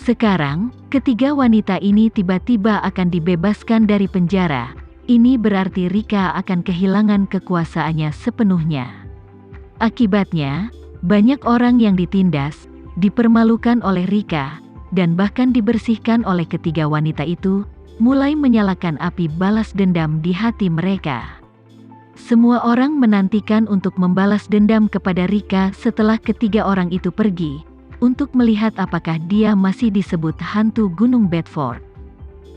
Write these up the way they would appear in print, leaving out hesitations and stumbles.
Sekarang, ketiga wanita ini tiba-tiba akan dibebaskan dari penjara. Ini berarti Rika akan kehilangan kekuasaannya sepenuhnya. Akibatnya, banyak orang yang ditindas, dipermalukan oleh Rika, dan bahkan dibersihkan oleh ketiga wanita itu, mulai menyalakan api balas dendam di hati mereka. Semua orang menantikan untuk membalas dendam kepada Rika setelah ketiga orang itu pergi, untuk melihat apakah dia masih disebut hantu Gunung Bedford.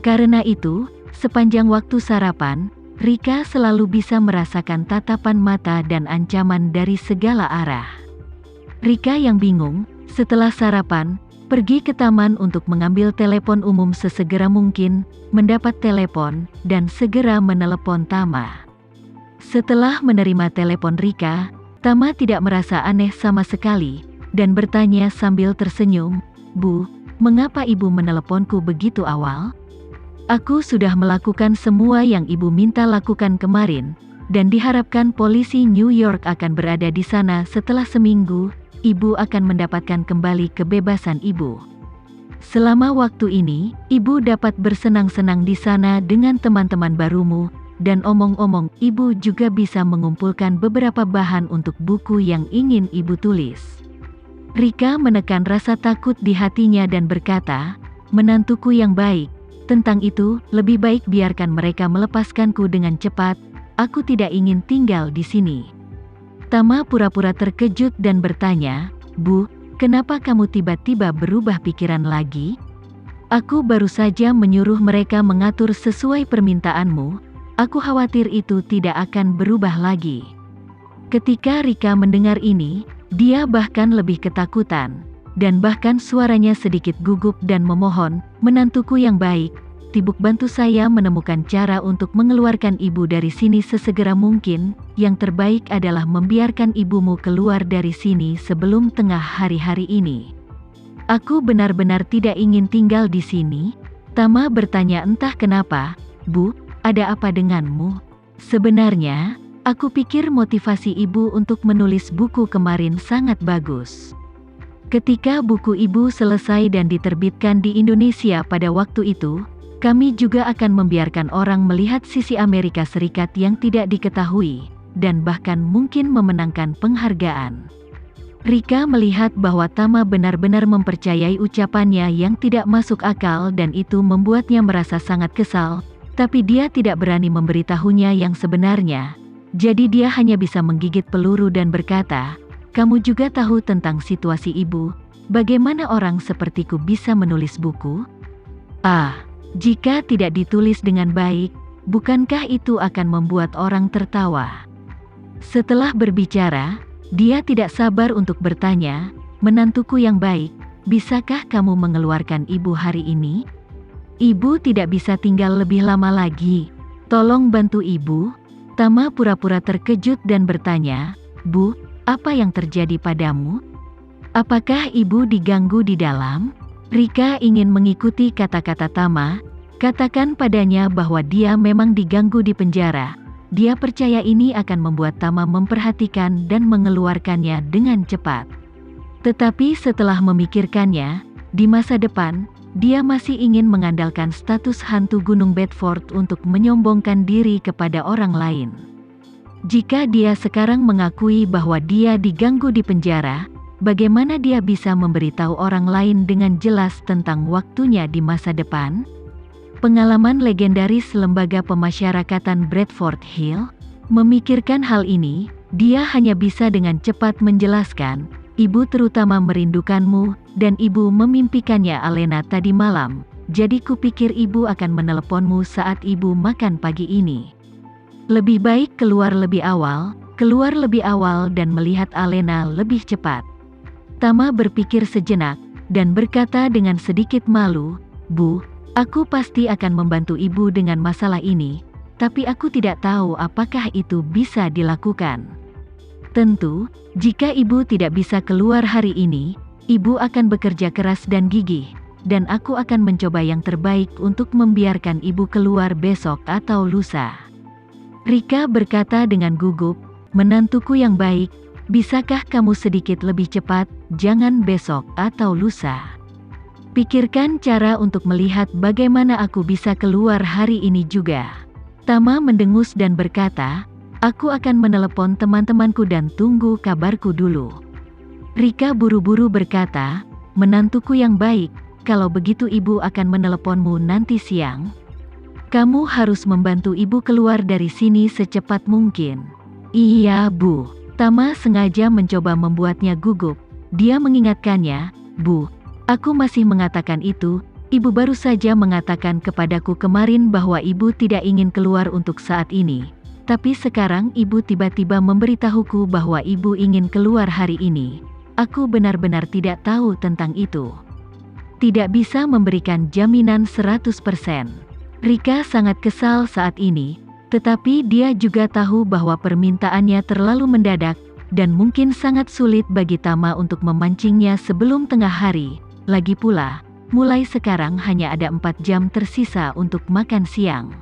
Karena itu, sepanjang waktu sarapan, Rika selalu bisa merasakan tatapan mata dan ancaman dari segala arah. Rika yang bingung, setelah sarapan, pergi ke taman untuk mengambil telepon umum sesegera mungkin, mendapat telepon, dan segera menelepon Tama. Setelah menerima telepon Rika, Tama tidak merasa aneh sama sekali, dan bertanya sambil tersenyum, "Bu, mengapa ibu meneleponku begitu awal? Aku sudah melakukan semua yang ibu minta lakukan kemarin, dan diharapkan polisi New York akan berada di sana setelah seminggu, ibu akan mendapatkan kembali kebebasan ibu. Selama waktu ini, ibu dapat bersenang-senang di sana dengan teman-teman barumu, dan omong-omong, ibu juga bisa mengumpulkan beberapa bahan untuk buku yang ingin ibu tulis." Rika menekan rasa takut di hatinya dan berkata, "Menantuku yang baik, tentang itu, lebih baik biarkan mereka melepaskanku dengan cepat, aku tidak ingin tinggal di sini." Tama pura-pura terkejut dan bertanya, "Bu, kenapa kamu tiba-tiba berubah pikiran lagi? Aku baru saja menyuruh mereka mengatur sesuai permintaanmu. Aku khawatir itu tidak akan berubah lagi." Ketika Rika mendengar ini, dia bahkan lebih ketakutan, dan bahkan suaranya sedikit gugup dan memohon, "Menantuku yang baik, tibuk bantu saya menemukan cara untuk mengeluarkan ibu dari sini sesegera mungkin. Yang terbaik adalah membiarkan ibumu keluar dari sini sebelum tengah hari-hari ini. Aku benar-benar tidak ingin tinggal di sini." Tama bertanya entah kenapa, "Bu, ada apa denganmu? Sebenarnya, aku pikir motivasi ibu untuk menulis buku kemarin sangat bagus. Ketika buku ibu selesai dan diterbitkan di Indonesia pada waktu itu, kami juga akan membiarkan orang melihat sisi Amerika Serikat yang tidak diketahui, dan bahkan mungkin memenangkan penghargaan." Rika melihat bahwa Tama benar-benar mempercayai ucapannya yang tidak masuk akal dan itu membuatnya merasa sangat kesal, tapi dia tidak berani memberitahunya yang sebenarnya. Jadi dia hanya bisa menggigit peluru dan berkata, "Kamu juga tahu tentang situasi ibu, bagaimana orang sepertiku bisa menulis buku? Jika tidak ditulis dengan baik, bukankah itu akan membuat orang tertawa?" Setelah berbicara, dia tidak sabar untuk bertanya, "Menantuku yang baik, bisakah kamu mengeluarkan ibu hari ini? Ibu tidak bisa tinggal lebih lama lagi. Tolong bantu ibu." Tama pura-pura terkejut dan bertanya, "Bu, apa yang terjadi padamu? Apakah ibu diganggu di dalam?" Rika ingin mengikuti kata-kata Tama, katakan padanya bahwa dia memang diganggu di penjara. Dia percaya ini akan membuat Tama memperhatikan dan mengeluarkannya dengan cepat. Tetapi setelah memikirkannya, di masa depan, dia masih ingin mengandalkan status hantu Gunung Bedford untuk menyombongkan diri kepada orang lain. Jika dia sekarang mengakui bahwa dia diganggu di penjara, bagaimana dia bisa memberitahu orang lain dengan jelas tentang waktunya di masa depan? Pengalaman legendaris lembaga pemasyarakatan Bradford Hill. Memikirkan hal ini, dia hanya bisa dengan cepat menjelaskan, "Ibu terutama merindukanmu, dan ibu memimpikannya Alena tadi malam, jadi kupikir ibu akan meneleponmu saat ibu makan pagi ini. Lebih baik keluar lebih awal dan melihat Alena lebih cepat." Tama berpikir sejenak, dan berkata dengan sedikit malu, "Bu, aku pasti akan membantu ibu dengan masalah ini, tapi aku tidak tahu apakah itu bisa dilakukan. Tentu, jika ibu tidak bisa keluar hari ini, ibu akan bekerja keras dan gigih, dan aku akan mencoba yang terbaik untuk membiarkan ibu keluar besok atau lusa." Rika berkata dengan gugup, "Menantuku yang baik, bisakah kamu sedikit lebih cepat, jangan besok atau lusa. Pikirkan cara untuk melihat bagaimana aku bisa keluar hari ini juga. Tama mendengus dan berkata, aku akan menelepon teman-temanku dan tunggu kabarku dulu. Rika buru-buru berkata, menantuku yang baik, kalau begitu ibu akan meneleponmu nanti siang. Kamu harus membantu ibu keluar dari sini secepat mungkin. Iya bu. Tama sengaja mencoba membuatnya gugup. Dia mengingatkannya, Bu, aku masih mengatakan itu, ibu baru saja mengatakan kepadaku kemarin bahwa ibu tidak ingin keluar untuk saat ini. Tapi sekarang ibu tiba-tiba memberitahuku bahwa ibu ingin keluar hari ini. Aku benar-benar tidak tahu tentang itu. Tidak bisa memberikan jaminan 100%. Rika sangat kesal saat ini, tetapi dia juga tahu bahwa permintaannya terlalu mendadak, dan mungkin sangat sulit bagi Tama untuk memancingnya sebelum tengah hari. Lagi pula, mulai sekarang hanya ada 4 jam tersisa untuk makan siang.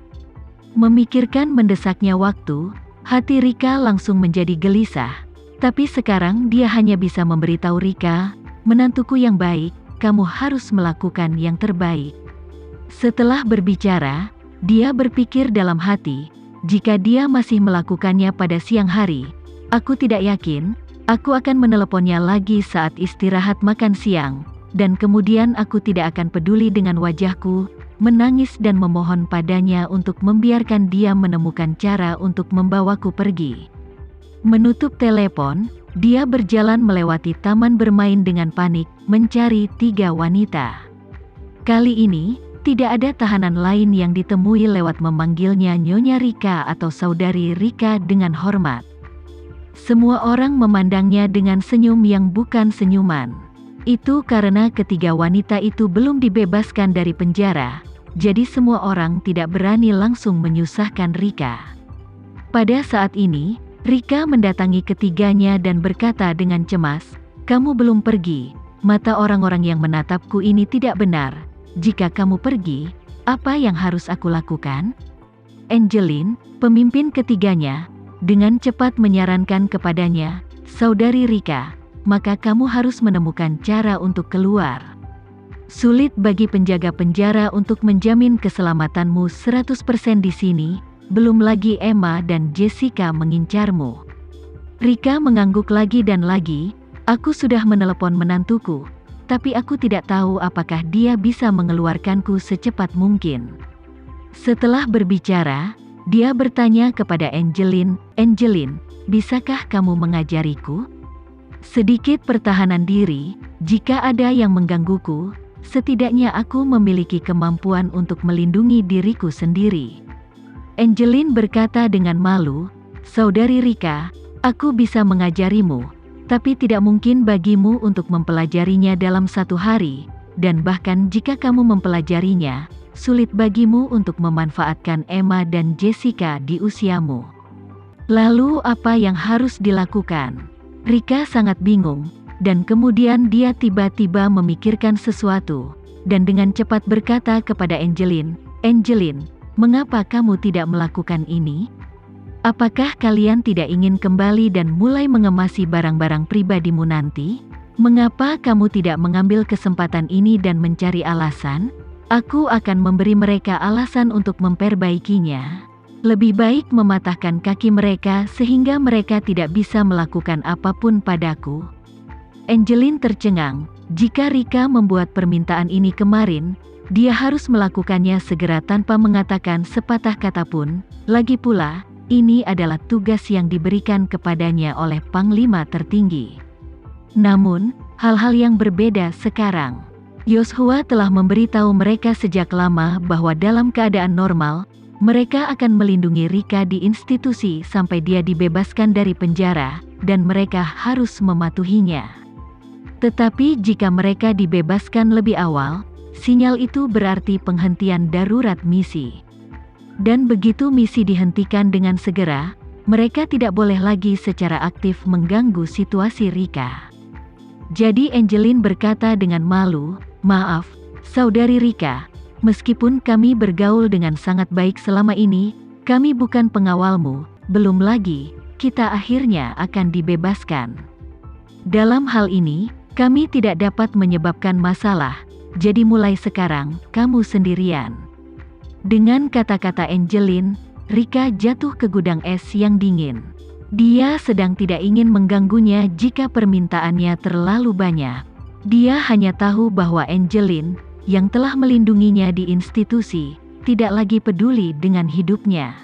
Memikirkan mendesaknya waktu, hati Rika langsung menjadi gelisah. Tapi sekarang dia hanya bisa memberitahu Rika, menantuku yang baik, kamu harus melakukan yang terbaik. Setelah berbicara, dia berpikir dalam hati, jika dia masih melakukannya pada siang hari, aku tidak yakin, aku akan meneleponnya lagi saat istirahat makan siang, dan kemudian aku tidak akan peduli dengan wajahku, menangis dan memohon padanya untuk membiarkan dia menemukan cara untuk membawaku pergi. Menutup telepon, dia berjalan melewati taman bermain dengan panik, mencari 3 wanita. Kali ini, tidak ada tahanan lain yang ditemui lewat memanggilnya Nyonya Rika atau Saudari Rika dengan hormat. Semua orang memandangnya dengan senyum yang bukan senyuman. Itu karena ketiga wanita itu belum dibebaskan dari penjara, jadi semua orang tidak berani langsung menyusahkan Rika. Pada saat ini, Rika mendatangi ketiganya dan berkata dengan cemas, kamu belum pergi, mata orang-orang yang menatapku ini tidak benar. Jika kamu pergi, apa yang harus aku lakukan? Angeline, pemimpin ketiganya, dengan cepat menyarankan kepadanya, Saudari Rika, maka kamu harus menemukan cara untuk keluar. Sulit bagi penjaga penjara untuk menjamin keselamatanmu 100% di sini, belum lagi Emma dan Jessica mengincarmu. Rika mengangguk lagi dan lagi, aku sudah menelepon menantuku, tapi aku tidak tahu apakah dia bisa mengeluarkanku secepat mungkin. Setelah berbicara, dia bertanya kepada Angeline, Angeline, bisakah kamu mengajariku? Sedikit pertahanan diri, jika ada yang menggangguku, setidaknya aku memiliki kemampuan untuk melindungi diriku sendiri. Angeline berkata dengan malu, Saudari Rika, aku bisa mengajarimu, tapi tidak mungkin bagimu untuk mempelajarinya dalam 1 hari, dan bahkan jika kamu mempelajarinya, sulit bagimu untuk memanfaatkan Emma dan Jessica di usiamu. Lalu apa yang harus dilakukan? Rika sangat bingung, dan kemudian dia tiba-tiba memikirkan sesuatu, dan dengan cepat berkata kepada Angeline, Angeline, mengapa kamu tidak melakukan ini? Apakah kalian tidak ingin kembali dan mulai mengemasi barang-barang pribadimu nanti? Mengapa kamu tidak mengambil kesempatan ini dan mencari alasan? Aku akan memberi mereka alasan untuk memperbaikinya. Lebih baik mematahkan kaki mereka sehingga mereka tidak bisa melakukan apapun padaku. Angeline tercengang, jika Rika membuat permintaan ini kemarin, dia harus melakukannya segera tanpa mengatakan sepatah kata pun. Lagi pula, ini adalah tugas yang diberikan kepadanya oleh Panglima tertinggi. Namun, hal-hal yang berbeda sekarang. Yoshua telah memberitahu mereka sejak lama bahwa dalam keadaan normal, mereka akan melindungi Rika di institusi sampai dia dibebaskan dari penjara, dan mereka harus mematuhinya. Tetapi jika mereka dibebaskan lebih awal, sinyal itu berarti penghentian darurat misi. Dan begitu misi dihentikan dengan segera, mereka tidak boleh lagi secara aktif mengganggu situasi Rika. Jadi Angeline berkata dengan malu, maaf, Saudari Rika, meskipun kami bergaul dengan sangat baik selama ini, kami bukan pengawalmu, belum lagi, kita akhirnya akan dibebaskan. Dalam hal ini, kami tidak dapat menyebabkan masalah, jadi mulai sekarang, kamu sendirian." Dengan kata-kata Angeline, Rika jatuh ke gudang es yang dingin. Dia sedang tidak ingin mengganggunya jika permintaannya terlalu banyak. Dia hanya tahu bahwa Angeline, yang telah melindunginya di institusi, tidak lagi peduli dengan hidupnya.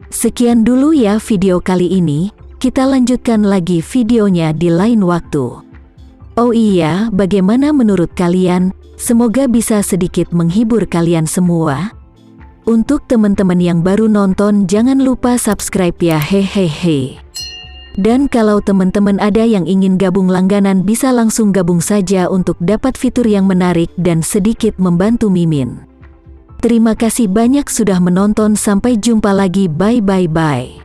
Sekian dulu ya video kali ini, kita lanjutkan lagi videonya di lain waktu. Oh iya, bagaimana menurut kalian? Semoga bisa sedikit menghibur kalian semua. Untuk teman-teman yang baru nonton, jangan lupa subscribe ya, hehehe. Dan kalau teman-teman ada yang ingin gabung langganan, bisa langsung gabung saja untuk dapat fitur yang menarik dan sedikit membantu Mimin. Terima kasih banyak sudah menonton, sampai jumpa lagi, bye bye bye.